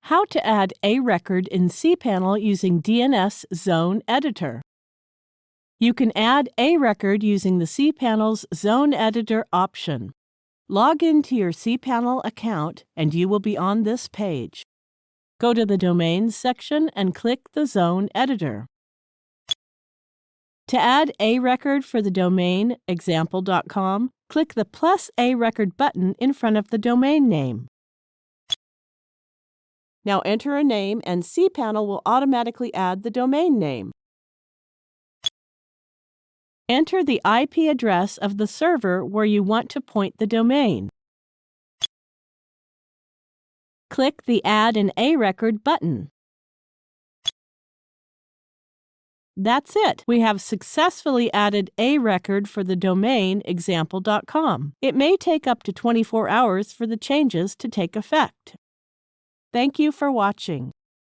How to add a record in cPanel using DNS Zone Editor. You can add a record using the cPanel's Zone Editor option. Log into your cPanel account and you will be on this page. Go to the Domains section and click the Zone Editor. To add a record for the domain example.com, click the +A record button in front of the domain name. Now enter a name and cPanel will automatically add the domain name. Enter the IP address of the server where you want to point the domain. Click the Add an A record button. That's it. We have successfully added a record for the domain example.com. It may take up to 24 hours for the changes to take effect. Thank you for watching.